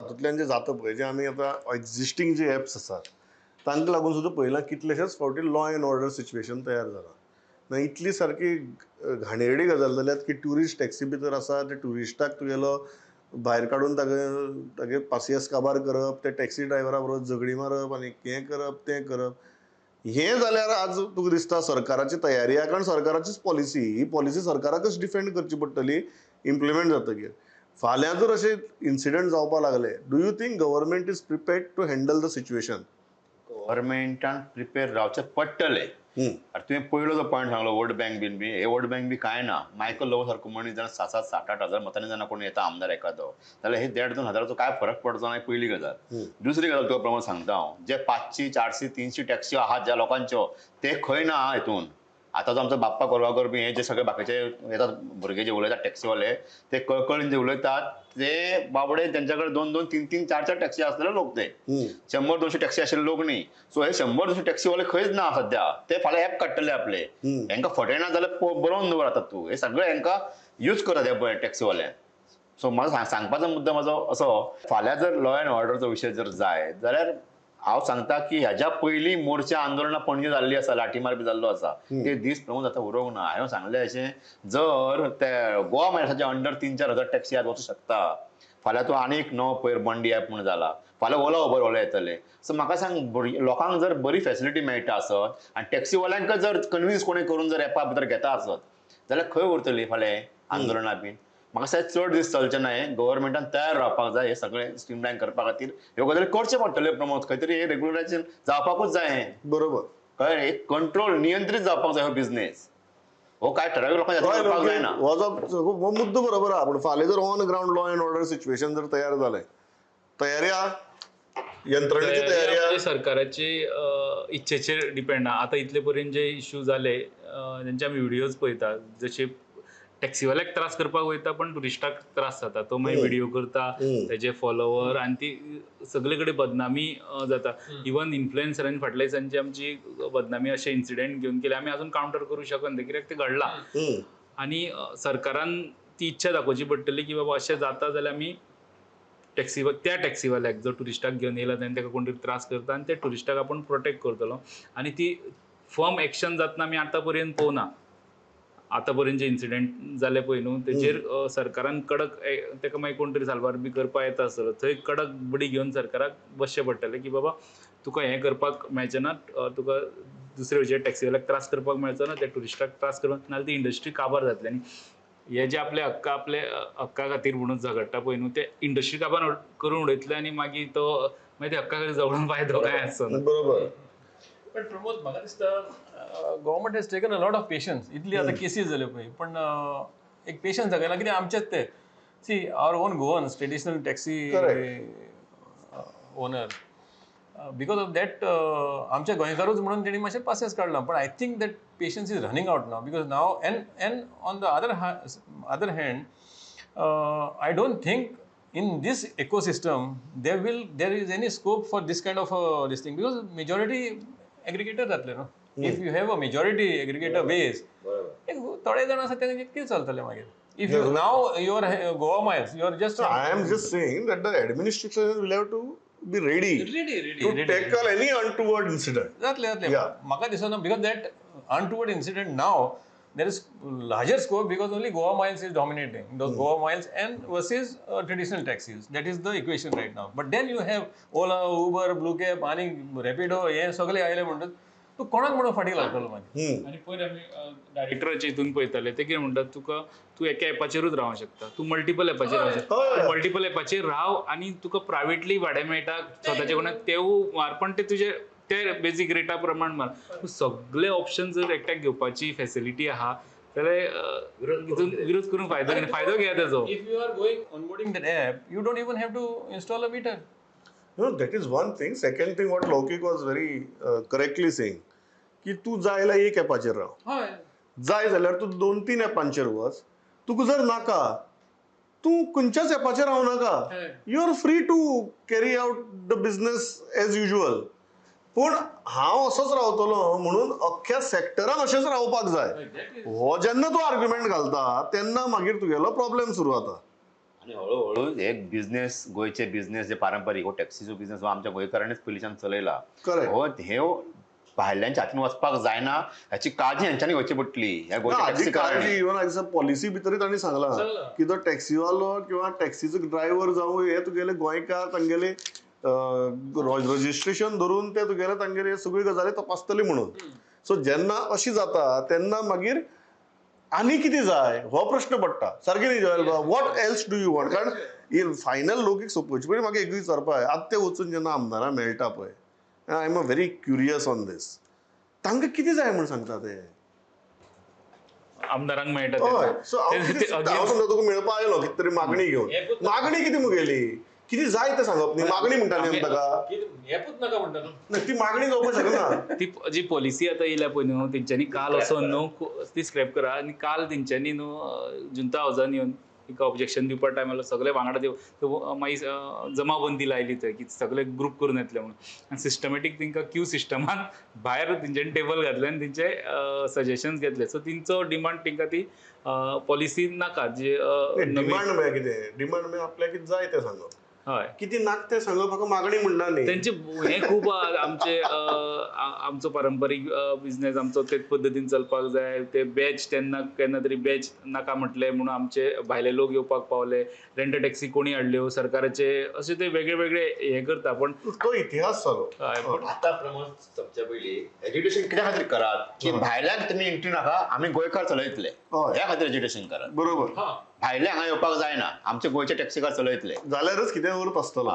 हातूंतल्यान जे जाता पळय जे आमी आतां एक्झिस्टींग जे एप्स आसात तांकां लागून सुद्दां पळयलां कितलेशेच फावटी लॉ एंड ऑर्डर सिच्युएशन तयार जाला. ना इतली सारकी घाणेरडी गजाल जाल्यात की ट्युरिस्ट टॅक्सी भितर आसा त्या ट्युरिस्टाक तुगेलो भायर काडून तागे पासियेस काबार करप, त्या टॅक्सी ड्रायव्हरा बरोबर झगडी मारप आनी हें करप तें करप. हें जाल्यार आज तुका दिसता सरकाराची तयारी आहा, कारण सरकाराचीच पॉलिसी ही पॉलिसी सरकाराकच डिफेंड करची पडटली इम्प्लिमेंट जातकीर. फाल्यां जर अशे इन्सिडंट जावपाक लागले, do you think government is prepared to handle the situation? गव्हर्मेंटान प्रिपेर रावचें पडटलें. तुवें पयलो जो पॉयंट सांगलो वोट बँक बी हे वोट बँक बी कांय ना. मायकल लोवो सारको मनीस जाणा 7-8 हजार मतांनी जाणा कोण येता आमदार एखादो जाल्यार हे 1.5-2 हजाराचो काय फरक पडचो ना पयली गजाल. दुसरी गजाल तुका प्रमाण सांगता हांव, जे 500, 400, 300 टॅक्सी आहात ज्या लोकांच्यो ते खंय ना हितून. आतां जो आमचो बाप्पा कोलवाकर बी हे जे सगळे बाकीचे येतात भुरगे जे उलयतात टॅक्सीवाले ते कळकळीन जे उलयतात ते बाबडे त्यांच्या कडेन 2-2, 3-3, 4-4 टॅक्सी आसलेले लोक ते 100-200 टॅक्सी आशिल्ले लोक न्ही. सो हे 100-200 टॅक्सीवाले खंयच ना सध्या. ते फाल्यां ऍप काडटले आपले. हेंकां फटयना जाल्यार बरोवन दवर आतां तूं. हे सगळे हेंकां यूज करात हे टॅक्सीवाले. सो म्हाका सांगपाचो मुद्दो म्हाजो असो, फाल्यां जर लॉ एंड ऑर्डरचो विशय जर जाय जाल्यार हांव सांगता की हेज्या पयलीं मोर्चा आंदोलनां पणजे जाल्ली आसा, लाठीमार बी जाल्लो आसा, ते दीस प्रमोद आतां उरोंक ना. हांवें सांगलें अशें, जर ते गोवा मायल्साच्या अंडर 3-4 हजार टॅक्सी आज वचूं शकता, फाल्यां तूं आनीक नवो पयर बंडी ऍप म्हूण जाला, फाल्यां ओला उबर ओला येतले. सो म्हाका सांग, लोकांक जर बरी फॅसिलिटी मेळटा आसत आनी टॅक्सीवाल्यांक जर कन्विन्स कोणी करून जर एपा भितर घेता आसत जाल्यार खंय उरतली फाल्यां आंदोलनां बीन. म्हाका दिसता चड दीस चलचे ना. हे गव्हर्मेंटान तयार रावपाक जाय हे सगळें स्ट्रीमलायन करपा खातीर. ह्यो गजाली करचे पडटले प्रमोद. खंय तरी हे रेग्युलरायझेशन जावपाकूच जाय. हें बरोबर कळ्ळें. एक कंट्रोल नियंत्रीत जावपाक जाय हो बिझनेस. हो काय ठरावीक लोकांच्या हातीन करपाक जायना. हो मुद्दो बरोबर आहा, पूण फाल्यां जर on ground law end order situation जर तयार जालें, तयारी आहा, यंत्रणेची तयारी आहा. सरकाराची इच्छेचेर डिपेंड आहा. आतां इतले पर्यंत जे इश्यू जाले तेंचे आमी व्हिडियोज पळयता, जशे टॅक्सीवाल्याक त्रास करपाक वयता पण टुरिस्टाक त्रास जाता. तो मागीर व्हिडियो करता, तेजे फॉलोवर आनी ती सगळे कडेन बदनामी जाता. इवन इन्फ्लुएन्सरांनी फाटल्या दिसांची आमची बदनामी अशे इन्सिडेंट घेवन केले, आमी अजून कावंटर करूं शकना कित्याक ते घडला. आनी सरकारान ती इच्छा दाखोवची पडटली की बाबा अशें जाता जाल्यार आमी त्या टॅक्सीवाल्याक जो टुरिस्टाक घेवन येयला तेन्ना ताका कोण तरी त्रास करता आनी त्या टुरिस्टाक आपूण प्रोटेक्ट करतलो. आनी ती फर्म एक्शन जातना आमी आतां पर्यंत पळोवना. आतां पर्यंत जे इन्सिडेंट जाले पळय न्हू, तेचेर सरकारान कडक ताका मागीर कोण तरी साल्वार बी करपाक येता आसतलो. थंय कडक बडी घेवन सरकाराक बसचें पडटलें की बाबा तुका हें करपाक मेळचें ना, तुका दुसरे वयचे टॅक्सीवाल्याक त्रास करपाक मेळचो ना, त्या टुरिस्टाक त्रास करपाक नाजाल्यार ती इंडस्ट्री काबार जातली. आनी हे जे आपले हक्का खातीर म्हणून झगडटा पळय न्हू, ते इंडस्ट्री काबार करून उडयतले आनी मागीर ते हक्का खातीर झगडून फायदो काय आसना. बरोबर. पण प्रमोद, म्हाका दिसता government has taken a lot of patience. इतली आतां केसीस जाल्यो पळय, पण एक पेशन्स दाखयला कित्याक आमचेच ते सी our own Goans traditional taxi owner, because of that आमचे गोंयकारूच म्हणून तेणी मातशें पासेस काडला. पण I think that patience is running out now, because now and on the other hand I don't think in this ecosystem there is any scope for this kind of this thing, because majority aggregator जातले न्हू. if you have a majority aggregator base, एक थोडे जाण आसा ते कितें चलतले मागीर. if you now your Goa Miles, you are just I am just saying that the administration will have to be ready to tackle any untoward incident. जातले म्हाका दिसना, because that untoward incident now there is larger scope, because only Goa Miles is dominating. Those Goa Miles and versus traditional taxis. That is the equation right now. But then you have Ola, Uber, Blue Cab आणि Rapido हे सगळे आयले म्हणटात, तू कोणाक म्हणून फाटी लागतलो मागीर. आनी पयर आमी डायरेक्टराचे हितून पळयताले, ते कितें म्हणटात, तूं एका एपाचेरूच रावंक शकता, तूं मल्टिपल एपाचेर रावंक शकता. मल्टिपल एपाचेर राव आनी तुका प्रायवेटली भाडें मेळटा स्वताचे कोणाक तेवूय मार, पण ते तुजे ते बेजीक रेटा प्रमाण मार. सगळे ऑप्शन जर एकट्याक घेवपाची फॅसिलिटी आहा जाल्यार विरोध करून फायदो घेया तेजो. If you are going onboarding that app, you don't even have to install a meter. No, that is one thing. Second thing, what Lokik was very correctly saying, की तू जाय जाल्यार एक एपाचेर राव, जाय जाल्यार तूं 2-3 एपांचेर वच. तुका जर नाका तूं खंयच्याच एपाचेर रावं नाका. You are free to carry out the business as usual. पूण हांव असोच रावतलो म्हणून अख्ख्या सॅक्टरान अशेंच रावपाक जाय, हो जेन्ना तूं आर्ग्युमेंट घालता तेन्ना मागीर तुगेलो प्रॉब्लेम सुरू जाता. आणि हळूहळू एक बिझनेस गोयचे बिझनेस जे पारंपरीक हो टॅक्सीचो बिझनेस हो आमच्या गोंयकारांनीच पयलींच्यान चलयला Correct. हो हे भायल्यांच्या हातीन वचपाक जायना ह्याची काळजी हेंच्यांनी घेवची पडटली ह्या गोंयच्या आधी काळजी टॅक्सीकारांनी इवन आज पॉलिसी भितर तांणी सांगला की तो टॅक्सीवालो किंवा टॅक्सीचो ड्रायव्हर जावं हे तुगेले गोंयकार तांगेले रजिस्ट्रेशन धरून ते तुगेले तांगेले सगळी गजाली तपासतले म्हणून. सो जेन्ना अशी जाता तेन्ना मागीर आनी कितें जाय हो प्रश्न पडटा सारकें न्ही जयल what else do you want कारण फायनल लोक एक सोंपवचे पयलीं म्हाका एक विचारपा जाय आतां ते वचून जेन्ना आमदारां मेळटा पळय I am a very curious on these तांकां कितें जाय म्हूण सांगता ते आमदारांक मेळटा हय ते. सो हांव समजा तुका मेळपा आयलो कितें तरी मागणी घेवन मागणी कितें मुगेली कितें जाय तें सांगप न्ही मागणी म्हणटाली आमी ताका हेपूच नका म्हणटा न्हू. ती मागणी जावपाक शकना. ती जी पॉलिसी आता येयल्या पळय न्हू तेंच्यांनी काल असो न्हू ती स्क्रॅप करा आनी काल तेंच्यांनी न्हू जुंता हावजान येवन एक ऑब्जेक्शन दिवपा टायमार सगळे वांगडा मागीर जमाबंदी लायली थंय की सगळे ग्रुप करून येतले म्हणून आनी सिस्टमॅटीक तांकां क्यू सिस्टमान भायर तेंच्यांनी टेबल घातले आनी तेंचे सजेशन्स घेतले सो तेंचो डिमांड तांकां ती पॉलिसी नाका जे डिमांड म्हळ्यार कितें डिमांड म्हळ्यार आपल्याक कितें जाय तें सांगप हय कितें नाक तें सांगप म्हाका मागणी म्हणना न्ही. त्यांचे हे खूप आमचे आमचो पारंपारीक बिझनेस आमचो तेच पद्दतीन चलपाक जाय ते बॅच तेन्ना केन्ना तरी बॅच नाका म्हटले म्हणून आमचे भायले लोक येवपाक पावले रेंट टॅक्सी कोणी हाडल्यो सरकाराचे असे ते वेगळे वेगळे हे करता पण तो इतिहास जालो. हय, पण आता प्रमोद सबच्या पयली एज्युकेशन कित्या खातीर करात की भायल्याक तुमी एंट्री नाका आमी गोंयकार चलयतले हय. ह्या खातीर एज्युकेशन करात बरोबर भायले हांगा येवपाक जायना आमचे गोंयचे टॅक्सीकार चलयतले जाल्यारच कितें उरत आसतलो.